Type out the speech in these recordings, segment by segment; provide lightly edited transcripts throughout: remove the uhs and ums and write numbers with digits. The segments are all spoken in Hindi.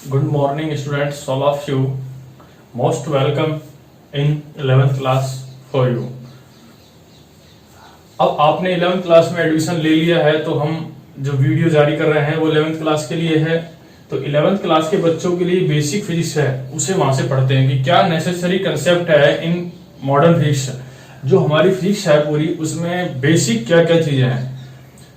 Good morning, students, all of you. Most welcome in 11th class for you. अब आपने 11th क्लास में एडमिशन ले लिया है तो हम जो वीडियो जारी कर रहे हैं वो 11th क्लास के लिए है। तो 11th क्लास के बच्चों के लिए बेसिक फिजिक्स है, उसे वहां से पढ़ते हैं कि क्या नेसेसरी कंसेप्ट है इन मॉडर्न फिजिक्स। जो हमारी फिजिक्स है पूरी, उसमें बेसिक क्या क्या चीजें हैं।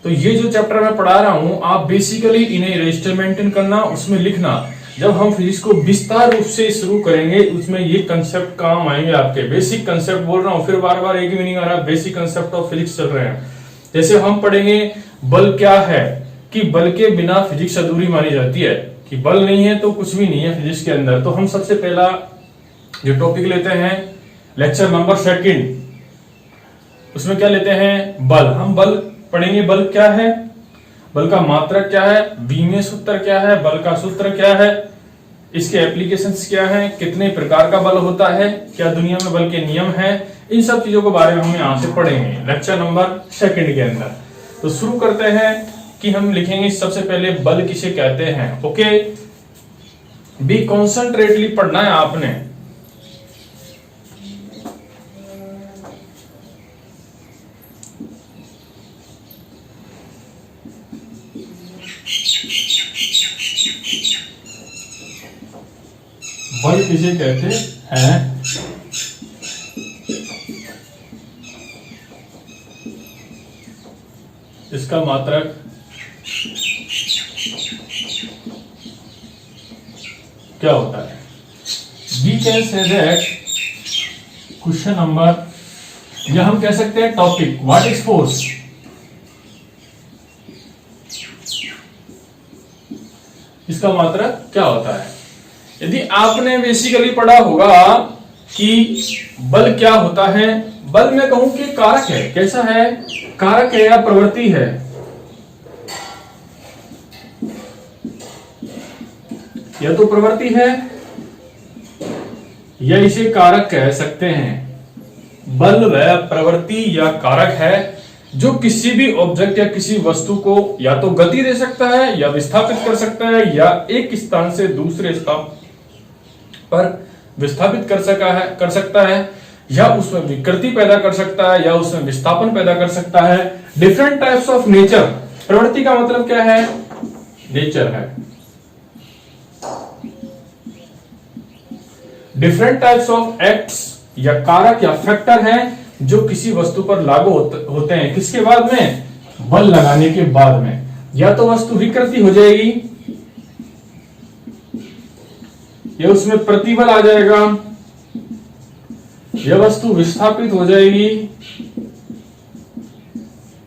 तो ये जो चैप्टर मैं पढ़ा रहा हूं, आप बेसिकली इन्हें रजिस्टर मेंटेन करना, उसमें लिखना। जब हम फिजिक्स को विस्तार रूप से शुरू करेंगे उसमें ये कंसेप्ट काम आएंगे आपके। बेसिक कंसेप्ट बोल रहा हूं, फिर बार बार एक ही मीनिंग आ रहा है, बेसिक कंसेप्ट ऑफ फिजिक्स चल रहे हैं। जैसे हम पढ़ेंगे बल क्या है, कि बल के बिना फिजिक्स अधूरी मानी जाती है, कि बल नहीं है तो कुछ भी नहीं है फिजिक्स के अंदर। तो हम सबसे पहला जो टॉपिक लेते हैं लेक्चर नंबर 2, उसमें क्या लेते हैं, बल। हम बल पढ़ेंगे। बल क्या है, बल का मात्रक क्या है, बीमीय सूत्र क्या है, बल का सूत्र क्या है, इसके एप्लीकेशंस क्या हैं, कितने प्रकार का बल होता है, क्या दुनिया में बल के नियम हैं, इन सब चीजों के बारे में हम यहां से पढ़ेंगे लेक्चर नंबर 2 के अंदर। तो शुरू करते हैं कि हम लिखेंगे सबसे पहले बल किसे कहते हैं। ओके, बी कॉन्सेंट्रेटली पढ़ना है आपने। बल किसे कहते हैं, इसका मात्रक क्या होता है। We can say that question number, या हम कह सकते हैं टॉपिक, व्हाट इज फोर्स। इसका मात्रक क्या होता है। यदि आपने बेसिकली पढ़ा होगा कि बल क्या होता है, बल मैं कहूं कि कारक है। कैसा है, कारक है या प्रवृत्ति है। या तो प्रवृत्ति है या इसे कारक कह सकते हैं। बल वह प्रवृत्ति या कारक है जो किसी भी ऑब्जेक्ट या किसी वस्तु को या तो गति दे सकता है, या विस्थापित कर सकता है, या एक स्थान से दूसरे स्थान पर विस्थापित कर सकता है, या उसमें विकृति पैदा कर सकता है, या उसमें विस्थापन पैदा कर सकता है। Different types of nature. प्रवृत्ति का मतलब क्या है, नेचर है। डिफरेंट टाइप्स ऑफ एक्ट्स या कारक या फैक्टर हैं जो किसी वस्तु पर लागू होते हैं। किसके बाद में, बल लगाने के बाद में। या तो वस्तु विकृति हो जाएगी, या उसमें प्रतिबल आ जाएगा, यह वस्तु विस्थापित हो जाएगी,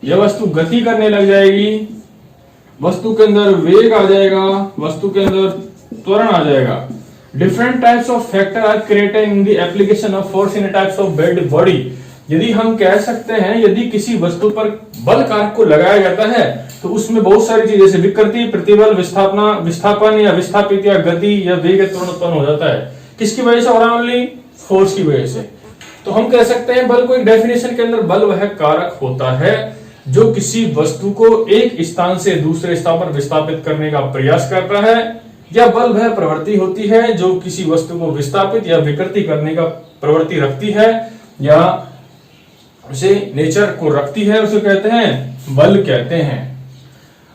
यह वस्तु गति करने लग जाएगी, वस्तु के अंदर वेग आ जाएगा, वस्तु के अंदर त्वरण आ जाएगा। Different types of factor are created in the application of force in types of bed body. यदि हम कह सकते हैं यदि किसी वस्तु पर बल कारक को लगाया जाता है तो उसमें बहुत सारी चीजें जैसे विकृति, प्रतिबल, विस्थापन या विस्थापित या गति या वेग त्वरण उत्पन्न हो जाता है। किसकी वजह से हो रहा है, ओनली फोर्स की वजह से। तो हम कह सकते हैं बल को एक डेफिनेशन के अंदर बल वह कारक होता है जो किसी वस्तु को एक स्थान से दूसरे स्थान पर विस्थापित करने का प्रयास करता है, या बल वह प्रवृत्ति होती है जो किसी वस्तु को विस्थापित या विकृति करने का प्रवृत्ति रखती है, या उसे नेचर को रखती है, उसे कहते हैं बल कहते हैं।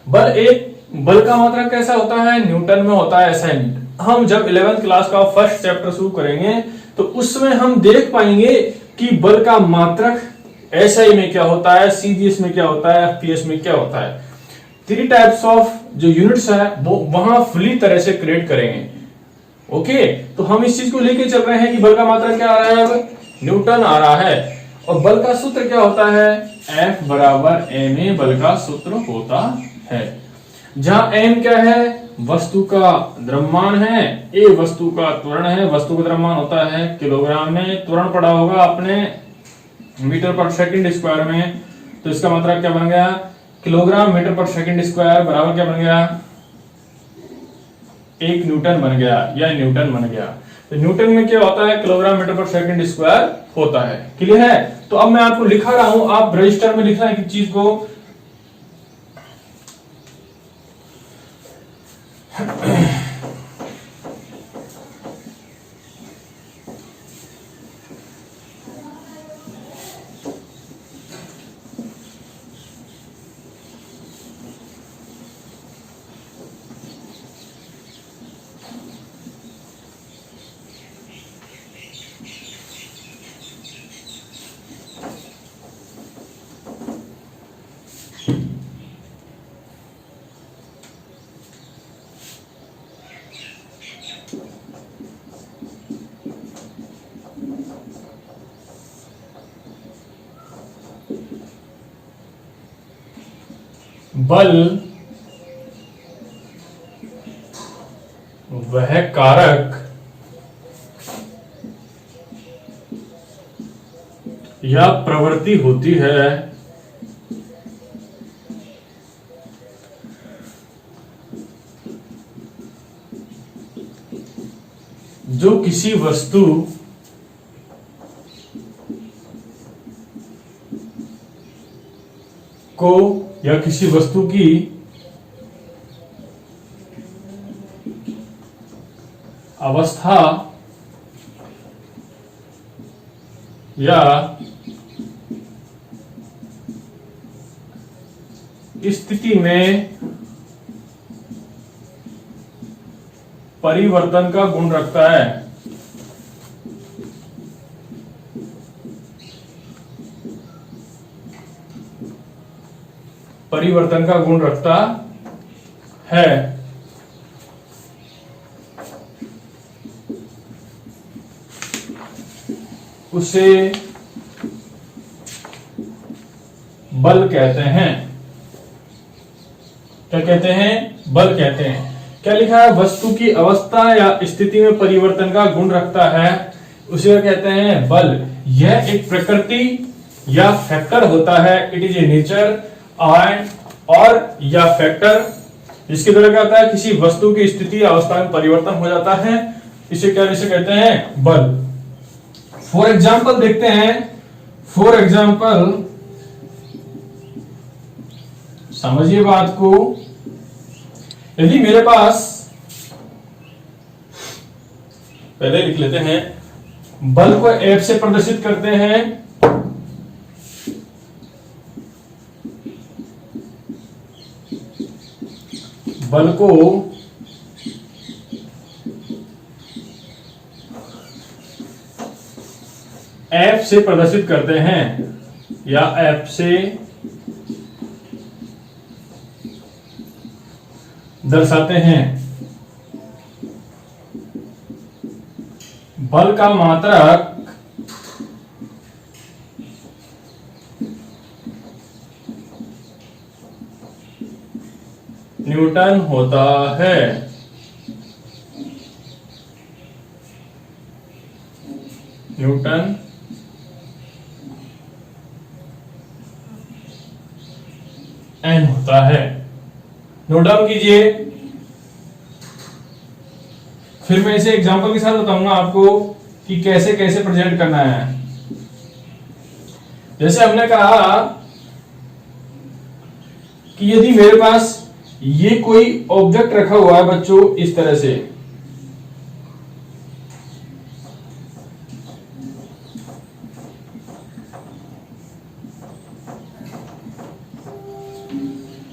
बल का मात्रक कैसा होता है, न्यूटन में होता है SI। हम जब 11th क्लास का फर्स्ट चैप्टर शुरू करेंगे तो उसमें हम देख पाएंगे कि बल का मात्रक SI में क्या होता है, CGS में क्या होता है, FPS में क्या होता है। 3 टाइप्स ऑफ जो यूनिट्स है वो वहां फुली तरह से क्रिएट करेंगे। ओके, तो हम इस चीज को लेके चल रहे हैं कि बल का मात्रक क्या आ रहा है, अब न्यूटन आ रहा है। और बल का सूत्र क्या होता है, F बराबर ma बल का सूत्र होता है। जहां m क्या है, वस्तु का द्रव्यमान है, a वस्तु का त्वरण है। वस्तु का द्रव्यमान होता है किलोग्राम में, त्वरण पढ़ा होगा आपने मीटर पर सेकंड स्क्वायर में। तो इसका मतलब क्या बन गया, किलोग्राम मीटर पर सेकंड स्क्वायर बराबर क्या बन गया, 1 न्यूटन बन गया या न्यूटन बन गया। तो न्यूटन में क्या होता है, किलोग्राम मीटर पर सेकंड स्क्वायर होता है। क्लियर है। तो अब मैं आपको लिखा रहा हूं, आप रजिस्टर में लिखना है कि चीज को बल वह कारक या प्रवृत्ति होती है जो किसी वस्तु को या किसी वस्तु की अवस्था या स्थिति में परिवर्तन का गुण रखता है। परिवर्तन का गुण रखता है। उसे बल कहते हैं। क्या कहते हैं? बल कहते हैं। क्या लिखा है? वस्तु की अवस्था या स्थिति में परिवर्तन का गुण रखता है, उसे कहते हैं बल। यह एक प्रकृति या फैक्टर होता है। इट इज ए नेचर और या फैक्टर, जिसके द्वारा क्या होता है, किसी वस्तु की स्थिति या अवस्था में परिवर्तन हो जाता है। इसे कहते हैं बल। फॉर एग्जाम्पल देखते हैं। फॉर एग्जाम्पल समझिए बात को। यदि मेरे पास, पहले लिख लेते हैं, बल को F से प्रदर्शित करते हैं। बल को F से प्रदर्शित करते हैं या F से दर्शाते हैं। बल का मात्रक न्यूटन होता है। न्यूटन एन होता है। नोट डाउन कीजिए। फिर मैं इसे एग्जांपल के साथ बताऊंगा आपको कि कैसे कैसे प्रेजेंट करना है। जैसे हमने कहा कि यदि मेरे पास ये कोई ऑब्जेक्ट रखा हुआ है बच्चों, इस तरह से,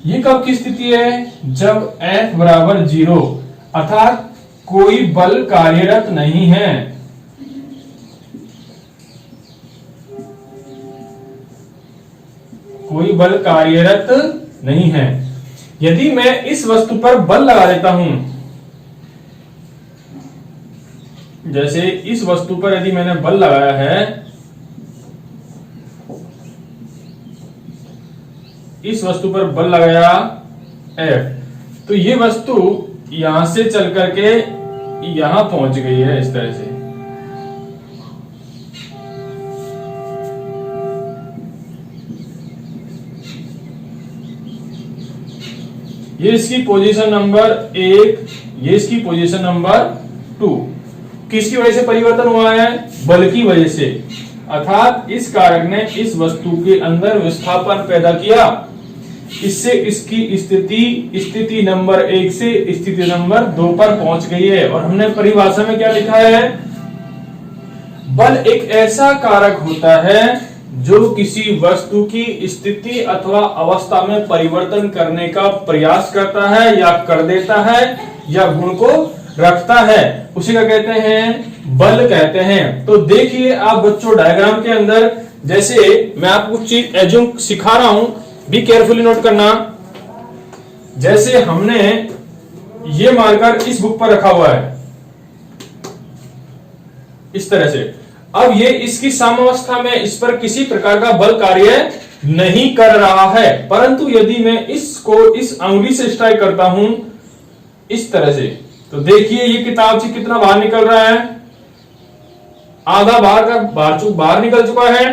ये कब की स्थिति है? जब F बराबर 0, अर्थात कोई बल कार्यरत नहीं है। कोई बल कार्यरत नहीं है। यदि मैं इस वस्तु पर बल लगा देता हूं, जैसे इस वस्तु पर यदि मैंने बल लगाया है, इस वस्तु पर बल लगाया F, तो ये वस्तु यहां से चल करके यहां पहुंच गई है इस तरह से। ये इसकी पोजीशन नंबर 1, ये इसकी पोजीशन नंबर 2। किसकी वजह से परिवर्तन हुआ है? बल की वजह से। अर्थात इस कारक ने इस वस्तु के अंदर विस्थापन पैदा किया। इससे इसकी स्थिति नंबर 1 से स्थिति नंबर 2 पर पहुंच गई है। और हमने परिभाषा में क्या लिखा है? बल एक ऐसा कारक होता है जो किसी वस्तु की स्थिति अथवा अवस्था में परिवर्तन करने का प्रयास करता है या कर देता है या गुण को रखता है, उसी का कहते हैं बल कहते हैं। तो देखिए आप बच्चों डायग्राम के अंदर, जैसे मैं आपको कुछ चीज एज्यूम सिखा रहा हूं, बी केयरफुली नोट करना। जैसे हमने ये मार्कर इस बुक पर रखा हुआ है इस तरह से। अब ये इसकी साम्यावस्था में इस पर किसी प्रकार का बल कार्य नहीं कर रहा है। परंतु यदि मैं इसको इस अंगुली से स्ट्राइक करता हूं इस तरह से, तो देखिए ये किताब से कितना बाहर निकल रहा है, आधा बाहर निकल चुका है।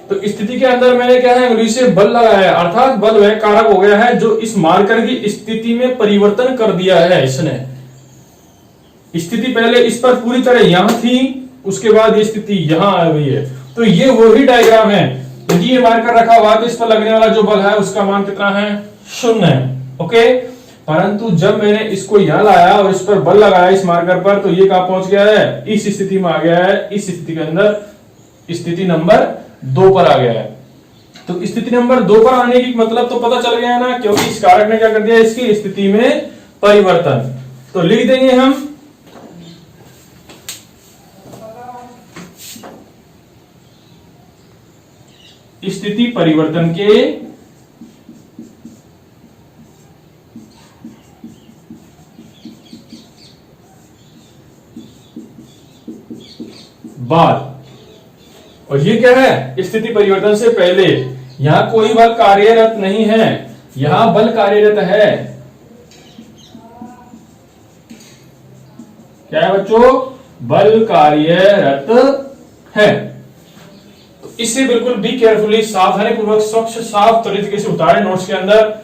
तो स्थिति के अंदर मैंने क्या है, अंगुली से बल लगाया है, अर्थात बल वह कारक हो गया है जो इस मार्कर की स्थिति में परिवर्तन कर दिया है। इसने स्थिति पहले इस पर पूरी तरह यहां थी, उसके बाद ये स्थिति यहां आ गई है। तो ये वही डायग्राम है। यदि ये मार्कर रखा हुआ तो इस पर लगने वाला जो बल है उसका मान कितना है, 0 है। ओके, परंतु जब मैंने इसको यहां लाया और इस पर बल लगाया इस मार्कर पर, तो ये कहां पहुंच गया है, इस स्थिति में आ गया है। इस स्थिति के अंदर स्थिति नंबर 2 पर आ गया है। तो स्थिति नंबर 2 पर आने की मतलब तो पता चल गया है ना, क्योंकि इस कारक ने क्या कर दिया, इसकी स्थिति में परिवर्तन। तो लिख देंगे हम स्थिति परिवर्तन के बाद, और ये क्या है, स्थिति परिवर्तन से पहले। यहां कोई बल कार्यरत नहीं है, यहां बल कार्यरत है। क्या है बच्चों, बल कार्यरत है। तो इससे बिल्कुल बी केयरफुली, सावधानी पूर्वक, स्वच्छ साफ तरीके से उतारे नोट्स के अंदर।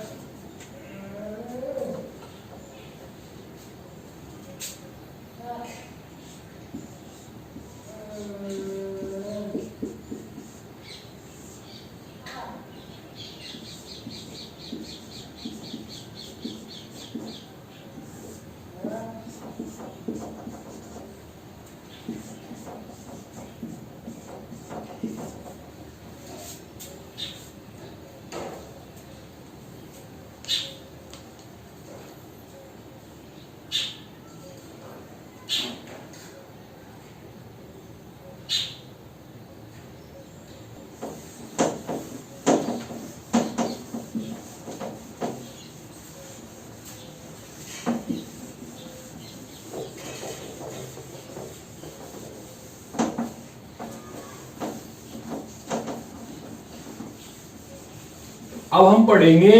अब हम पढ़ेंगे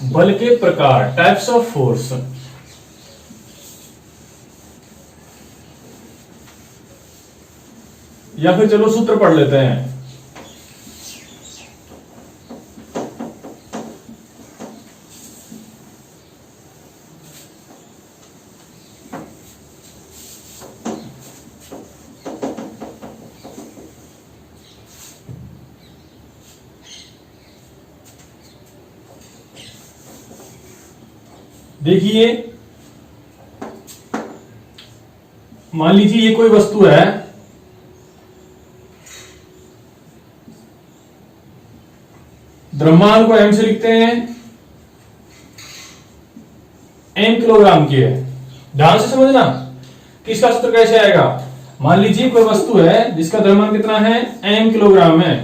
बल के प्रकार, टाइप्स ऑफ फोर्स। या फिर चलो सूत्र पढ़ लेते हैं। देखिए, मान लीजिए ये कोई वस्तु है, द्रव्यमान को m से लिखते हैं, m किलोग्राम की है। ध्यान से समझना कि इसका सूत्र कैसे आएगा। मान लीजिए कोई वस्तु है जिसका द्रव्यमान कितना है, m किलोग्राम है,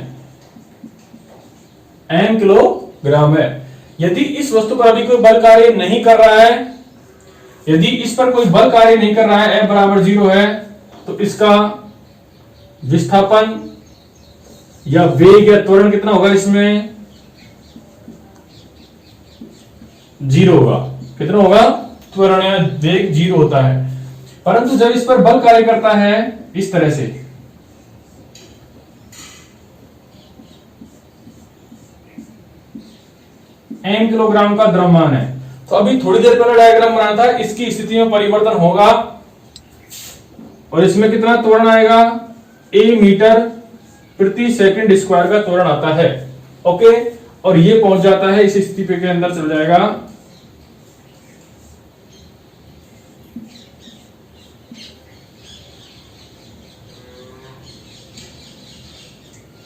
m किलोग्राम है। यदि इस वस्तु पर अभी कोई बल कार्य नहीं कर रहा है, यदि इस पर कोई बल कार्य नहीं कर रहा है, F बराबर 0 है, तो इसका विस्थापन या वेग या त्वरण कितना होगा, इसमें 0 होगा। कितना होगा, त्वरण या वेग 0 होता है। परंतु जब इस पर बल कार्य करता है इस तरह से, m किलोग्राम का द्रव्यमान है, तो अभी थोड़ी देर पहले डायग्राम बनाया था, इसकी स्थिति में परिवर्तन होगा और इसमें कितना त्वरण आएगा, a मीटर प्रति सेकंड स्क्वायर का त्वरण आता है। ओके, और ये पहुंच जाता है, इस स्थिति के अंदर चल जाएगा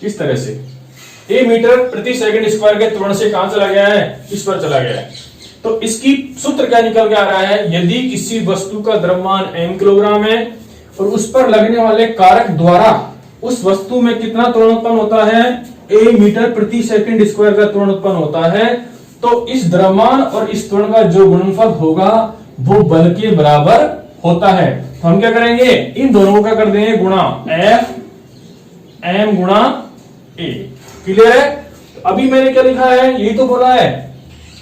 इस तरह से। a मीटर प्रति सेकंड स्क्वायर के त्वरण से कहां चला गया है, इस पर चला गया है। तो इसकी सूत्र क्या निकल के आ रहा है, यदि किसी वस्तु का द्रव्यमान m किलोग्राम है और उस पर लगने वाले कारक द्वारा उस वस्तु में कितना त्वरण उत्पन्न होता है, a मीटर प्रति सेकंड स्क्वायर का त्वरण उत्पन्न होता है, तो इस द्रव्यमान और इस त्वरण का जो गुणनफल होगा वो बल के बराबर होता है। तो हम क्या करेंगे, इन दोनों को क्या कर देंगे, गुणा F m गुणा a। क्लियर है। अभी मैंने क्या लिखा है, यही तो बोला है,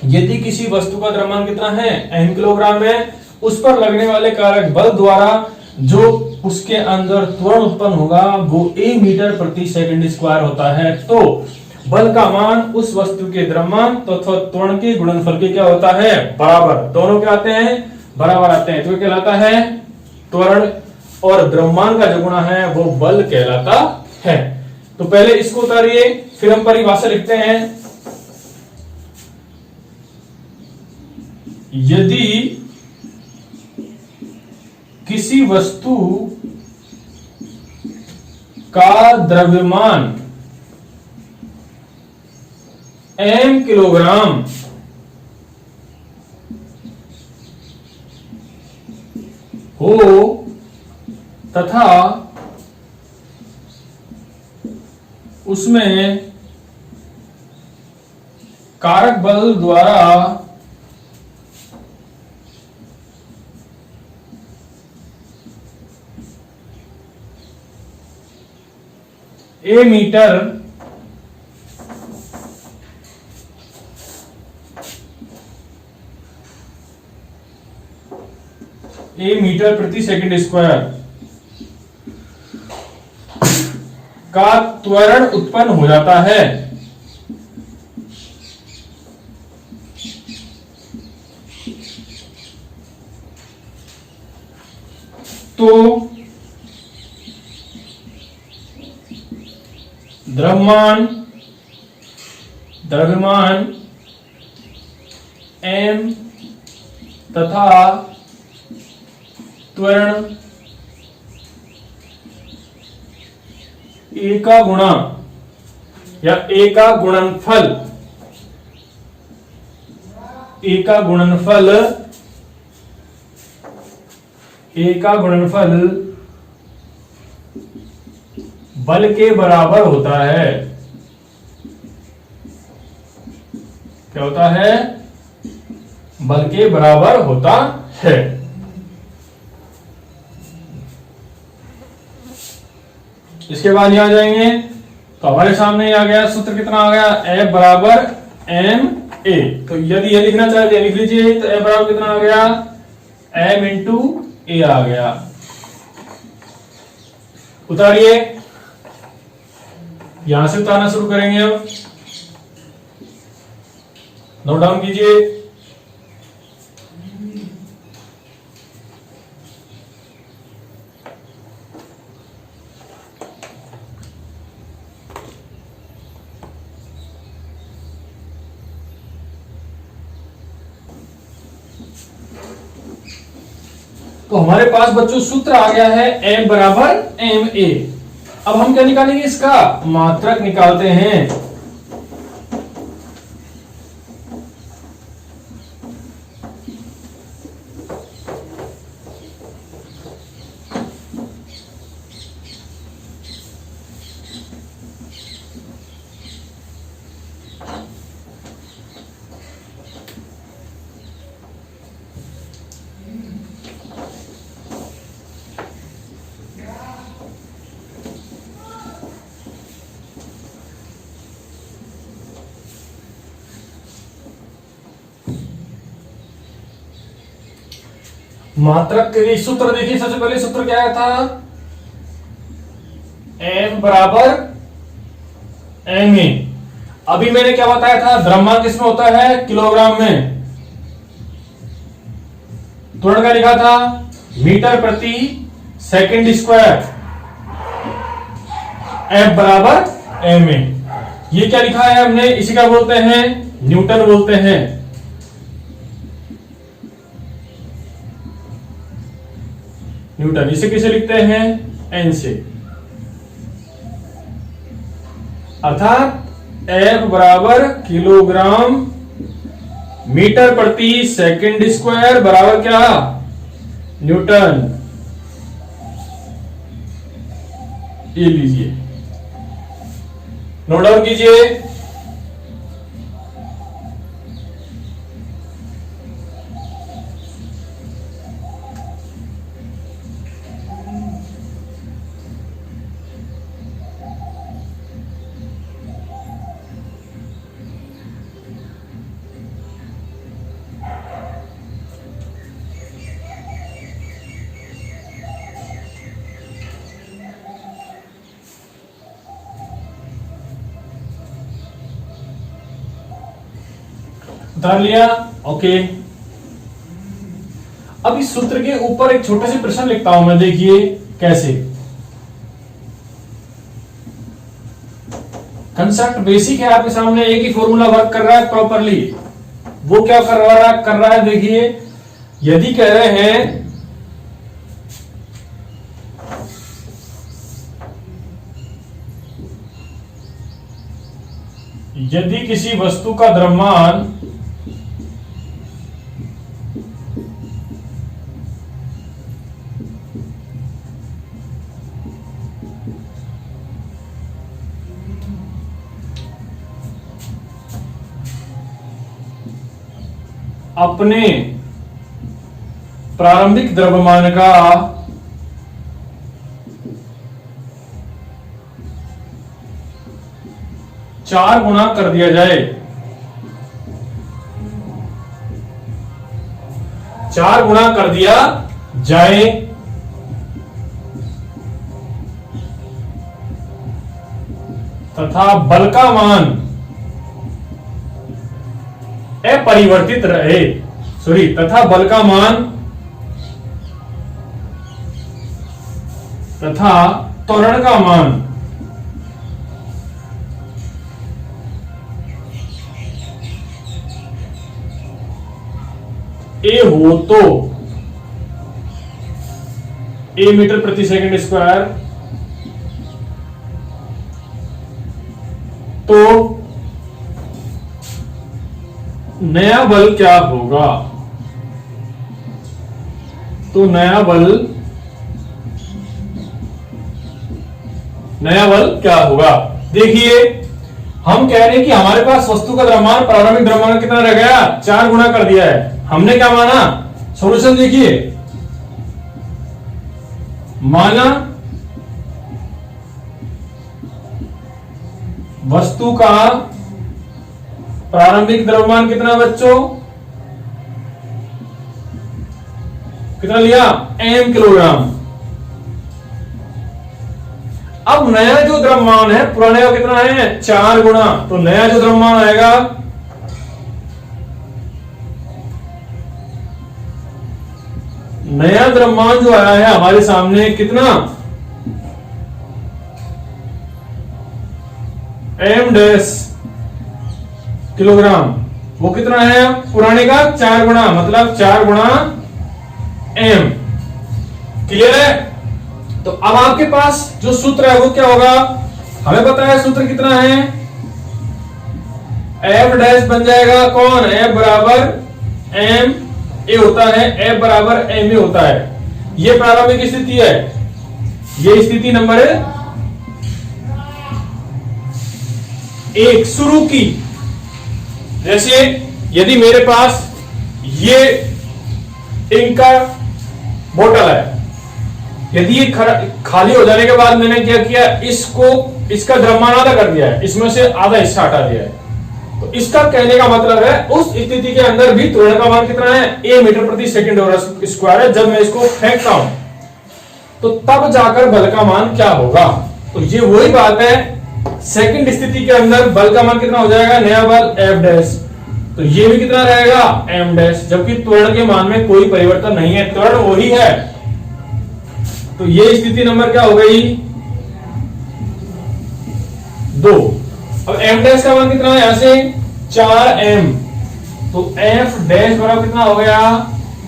यदि किसी वस्तु का द्रव्यमान कितना है, n किलोग्राम है, उस पर लगने वाले कारक बल द्वारा जो उसके अंदर त्वरण उत्पन्न होगा वो a मीटर प्रति सेकंड स्क्वायर होता है। तो बल का मान उस वस्तु के द्रव्यमान तथा त्वरण के गुणनफल के क्या होता है, बराबर। दोनों क्या आते हैं, बराबर आते हैं, तो क्या कहलाता है, त्वरण और द्रव्यमान का जो गुणा है वो बल कहलाता है। तो पहले इसको उतारिए, फिर हम परिभाषा लिखते हैं। यदि किसी वस्तु का द्रव्यमान m किलोग्राम हो तथा उसमें कारक बल द्वारा a मीटर प्रति सेकंड स्क्वायर का त्वरण उत्पन्न हो जाता है, तो द्रव्यमान m तथा त्वरण a का गुणा या a का गुणनफल, बल के बराबर होता है। क्या होता है, बल के बराबर होता है। इसके बाद यहां जाएंगे तो हमारे सामने आ गया सूत्र, कितना आ गया, F बराबर m a। तो यदि ये लिखना चाहते लिख लीजिए, तो F बराबर कितना आ गया, m इंटू a आ गया। उतारिए, यहां से उतारना शुरू करेंगे। अब नोट डाउन कीजिए। तो हमारे पास बच्चों सूत्र आ गया है m बराबर m a। अब हम क्या निकालेंगे, इसका मात्रक निकालते हैं। मात्रक के लिए सूत्र देखिए, सबसे पहले सूत्र क्या था, m बराबर m a। अभी मैंने क्या बताया था, द्रव्यमान किसमें होता है, किलोग्राम में। त्वरण का लिखा था मीटर प्रति सेकंड स्क्वायर, F बराबर m a। ये क्या लिखा है हमने, इसी का बोलते हैं न्यूटन बोलते हैं। न्यूटन, इसे किसे लिखते हैं, n से। अर्थात F बराबर किलोग्राम मीटर प्रति सेकंड स्क्वायर बराबर क्या, न्यूटन। ये लीजिए, नोट डाउन कीजिए। उतार लिया, ओके। अब इस सूत्र के ऊपर एक छोटा सा प्रश्न लिखता हूं मैं, देखिए कैसे। कंसेप्ट बेसिक है आपके सामने, एक ही फॉर्मूला वर्क कर रहा है प्रॉपरली। वो क्या कर रहा है देखिए, यदि कह रहे हैं यदि किसी वस्तु का द्रव्यमान अपने प्रारंभिक द्रव्यमान का 4 गुना कर दिया जाए, 4 गुना कर दिया जाए तथा बल का मान अपरिवर्तित रहे, तथा बल का मान तथा त्वरण का मान ए हो तो ए मीटर प्रति सेकंड स्क्वायर, तो नया बल क्या होगा, तो नया बल क्या होगा। देखिए हम कह रहे हैं कि हमारे पास वस्तु का द्रव्यमान प्रारंभिक द्रव्यमान कितना रह गया, 4 गुना कर दिया है। हमने क्या माना, सॉल्यूशन देखिए, माना वस्तु का प्रारंभिक द्रव्यमान कितना बच्चों, कितना लिया, m किलोग्राम। अब नया जो द्रव्यमान है पुराने का कितना है, 4 गुना, तो नया जो द्रव्यमान आएगा नया द्रव्यमान जो आया है हमारे सामने कितना, m डैश किलोग्राम, वो कितना है पुराने का 4 गुना, मतलब 4 गुना m। क्लियर है। तो अब आपके पास जो सूत्र है वो क्या होगा, हमें पता है सूत्र कितना है, f डैश बन जाएगा कौन, f बराबर m ए होता है, f बराबर m ए होता है। ये प्रारंभिक स्थिति है, ये स्थिति नंबर 1 शुरू की। जैसे यदि मेरे पास ये इंक का बोतल है, यदि ये खाली हो जाने के बाद मैंने क्या किया, इसका द्रव्यमान आधा कर दिया है, इसमें से आधा हिस्सा हटा दिया है, तो इसका कहने का मतलब है उस स्थिति के अंदर भी त्वरण का मान कितना है, a मीटर प्रति सेकंड स्क्वायर है। जब मैं इसको फेंकता हूं तो तब जाकर बल का मान क्या होगा, तो ये वही बात है, सेकंड स्थिति के अंदर बल का मान कितना हो जाएगा, नया बल F डैश, तो ये भी कितना रहेगा m डैश, जबकि त्वरण के मान में कोई परिवर्तन नहीं है, त्वरण वही है। तो ये स्थिति नंबर क्या हो गई, 2। अब m डैश का मान कितना है, यहां से 4m, तो f डैश बराबर कितना हो गया,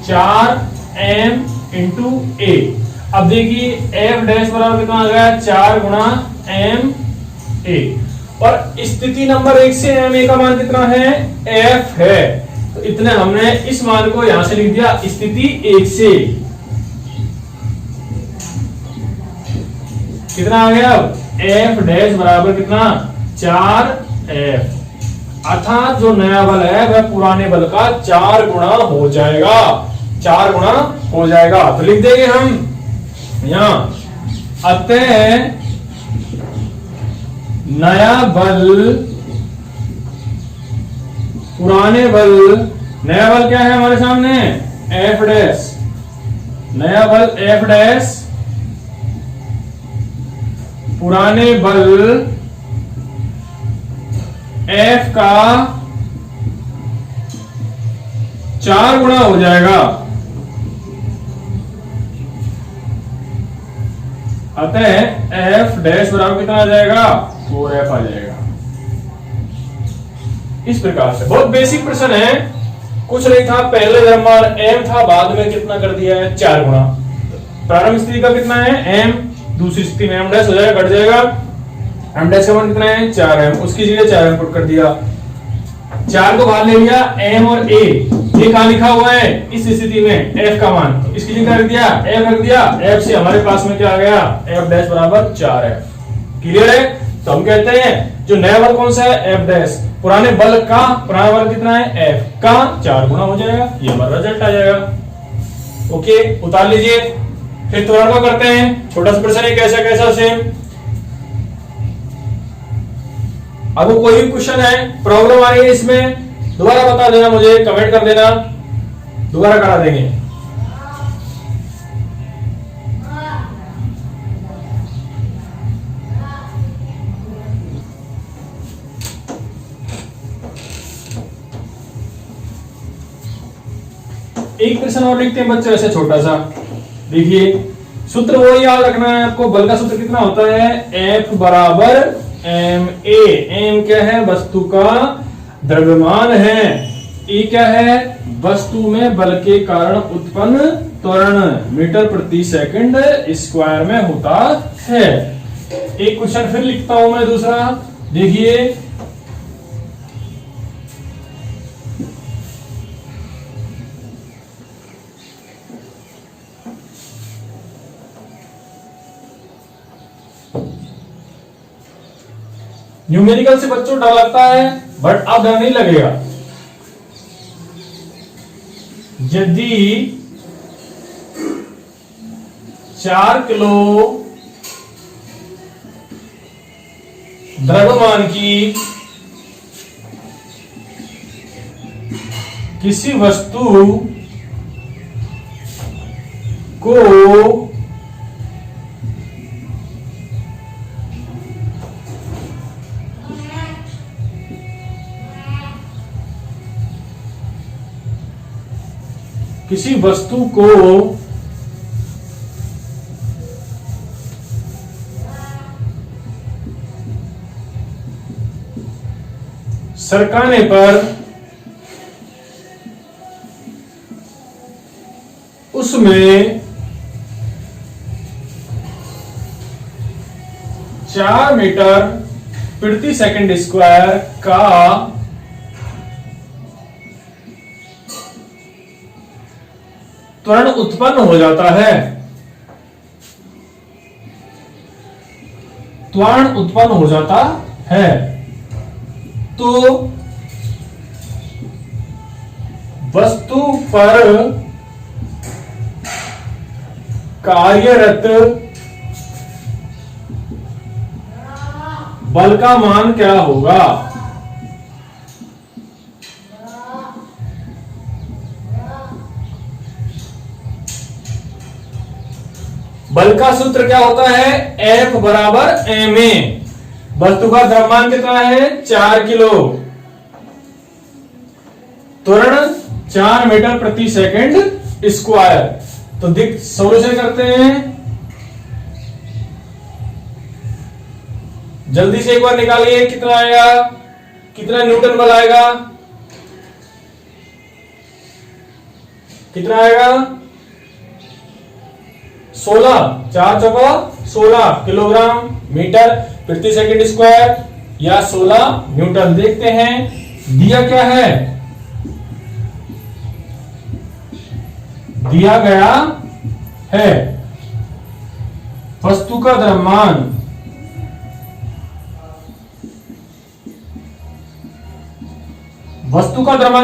4m इंटू a। अब देखिए f डैश बराबर कितना आ गया, 4 गुना m a, और स्थिति नंबर 1 से m a का मान कितना है, f है, तो इतने हमने इस मान को यहां से लिख दिया स्थिति 1 से। कितना आ गया, f डैश बराबर कितना, 4f, अर्थात जो नया बल है वह पुराने बल का 4 गुना हो जाएगा, 4 गुना हो जाएगा। तो लिख देंगे हम यहां, अतः नया बल पुराने बल, नया बल क्या है हमारे सामने, f डैश, नया बल f डैश पुराने बल f का 4 गुना हो जाएगा। अतः एफ डैश बराबर कितना आ जाएगा? 4f आ जाएगा। इस प्रकार से बहुत बेसिक प्रश्न है, कुछ नहीं था, पहले द्रव्यमान m था, बाद में कितना कर दिया है? 4 गुना। प्रारंभिक स्थिति का कितना है? m, दूसरी स्थिति में m डैश हो जाएगा, घट जाएगा। m डैश का मान कितना है? 4m, उसकी जगह 4m पुट कर दिया, 4 को बाहर ले लिया, m और a ये कहां लिखा हुआ है? इस स्थिति में f का मान, तो इसकी जगह रख दिया, f रख दिया, f से हमारे पास में क्या आ गया? f डैश बराबर 4f। क्लियर है? तो हम कहते हैं जो नया बल कौन सा है? f dash. पुराने बल का पुराना बल कितना है? f का 4 गुना हो जाएगा, ये हमारा रिजल्ट आ जाएगा। ओके, उतार लीजिए। फिर त्वरण को करते हैं, छोटा सा प्रश्न है, कैसा कैसा सेम। अब कोई भी क्वेश्चन है, प्रॉब्लम आ रही है इसमें, दोबारा बता देना मुझे, कमेंट कर देना, दोबारा करा देंगे। एक प्रश्न और लिखते हैं बच्चे, ऐसे छोटा सा। देखिए सूत्र वो याद रखना है आपको, बल का सूत्र कितना होता है? F बराबर ma। m क्या है? वस्तु का द्रव्यमान है। E क्या है? वस्तु में बल के कारण उत्पन्न त्वरण मीटर प्रति सेकंड स्क्वायर में होता है। एक क्वेश्चन फिर लिखता हूं मैं, दूसरा देखिए। न्यूमेरिकल से बच्चों डर लगता है, बट अब डर नहीं लगेगा। यदि 4 किलो द्रव्यमान की किसी वस्तु को सरकाने पर उसमें 4 मीटर प्रति सेकंड स्क्वायर का त्वरण उत्पन्न हो जाता है। त्वरण उत्पन्न हो जाता है तो वस्तु पर कार्यरत बल का मान क्या होगा? बल का सूत्र क्या होता है? F बराबर ma। वस्तु का द्रव्यमान कितना है? 4 किलो, त्वरण 4 मीटर प्रति सेकंड स्क्वायर। तो दिख सोल्यूशन करते हैं, जल्दी से एक बार निकालिए, कितना आएगा? कितना न्यूटन बल आएगा? कितना आएगा? 16, 4 चौका 16 किलोग्राम मीटर प्रति सेकंड स्क्वायर या 16 न्यूटन। देखते हैं दिया क्या है। दिया गया है वस्तु का द्रव्यमान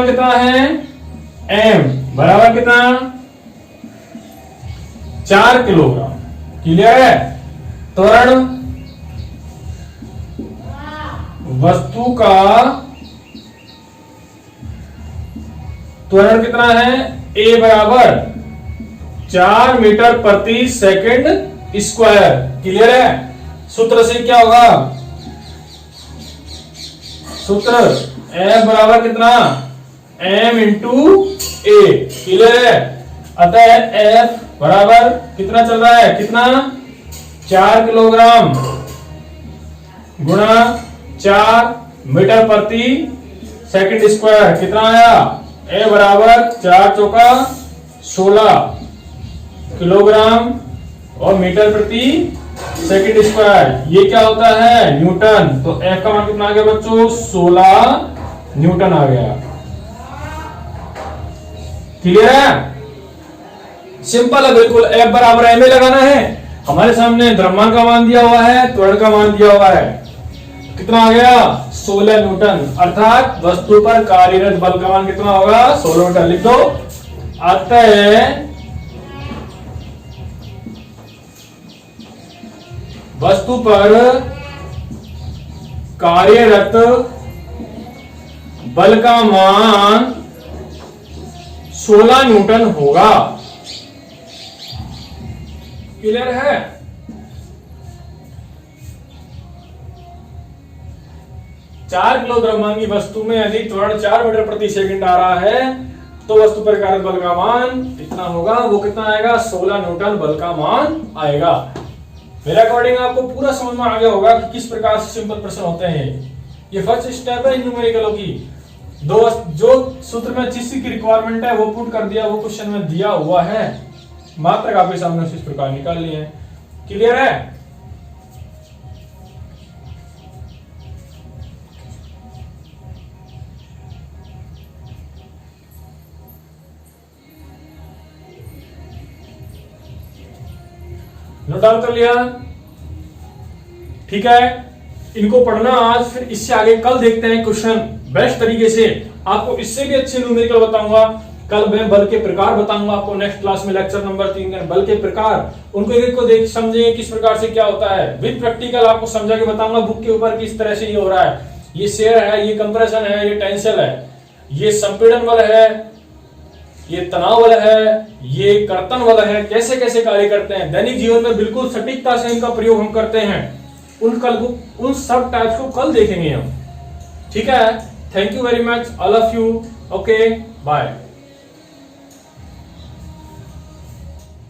कितना है? m बराबर कितना? 4 किलोग्राम। क्लियर है? त्वरण वस्तु का त्वरण कितना है? a बराबर 4 मीटर प्रति सेकंड स्क्वायर। क्लियर है? सूत्र से क्या होगा? सूत्र F बराबर कितना? m इंटू ए। क्लियर है? अतः F बराबर कितना चल रहा है, कितना 4 किलोग्राम गुणा 4 मीटर प्रति सेकंड स्क्वायर। कितना आया? A बराबर 4 चौका 16 किलोग्राम और मीटर प्रति सेकंड स्क्वायर। ये क्या होता है? न्यूटन। तो F का मान कितना आ गया बच्चों? 16 न्यूटन आ गया। क्लियर है? सिंपल है बिल्कुल। F बराबर ma लगाना है। हमारे सामने द्रव्यमान का मान दिया हुआ है, त्वरण का मान दिया हुआ है। कितना आ गया? 16 न्यूटन। अर्थात वस्तु पर कार्यरत बल का मान कितना होगा? 16 न्यूटन। लिख दो। अतः वस्तु पर कार्यरत बल का मान 16 न्यूटन होगा। क्लियर है? चार किलो द्रव्यमान की वस्तु में यदि त्वरण 4 मीटर प्रति सेकंड आ रहा है तो वस्तु पर कार्यरत बल का मान कितना होगा? वो कितना आएगा? 16 न्यूटन बल का मान आएगा। मेरे अकॉर्डिंग आपको पूरा समझ में आ गया होगा कि किस प्रकार से सिंपल प्रश्न होते हैं। ये फर्स्ट स्टेप है न्यूमेरिकलों की। दो जो सूत्र में जिस की रिक्वायरमेंट है वो पुट कर दिया, वो क्वेश्चन में दिया हुआ है, मात्रक आपके सामने इस प्रकार निकाल लिए हैं। क्लियर है? नोट डाउन कर लिया? ठीक है, इनको पढ़ना आज, फिर इससे आगे कल देखते हैं क्वेश्चन बेस्ट तरीके से। आपको इससे भी अच्छे न्यूमेरिकल बताऊंगा। कल मैं बल के प्रकार बताऊंगा आपको नेक्स्ट क्लास में, लेक्चर नंबर 3 का बल के प्रकार। उनको एक को देख समझेंगे किस प्रकार से क्या होता है। विद प्रैक्टिकल आपको समझा के बताऊंगा बुक के ऊपर किस तरह से ये हो रहा है। ये शेयर है, ये कंप्रेशन है, ये टेंशन है, ये संपीड़न बल है, ये तनाव बल है, ये कर्तन बल है। कैसे कैसे कार्य करते हैं दैनिक जीवन में, बिल्कुल सटीकता से इनका प्रयोग हम करते हैं। उन सब टाइप्स को कल देखेंगे हम। ठीक है? Thank you very much all of you. Okay, bye.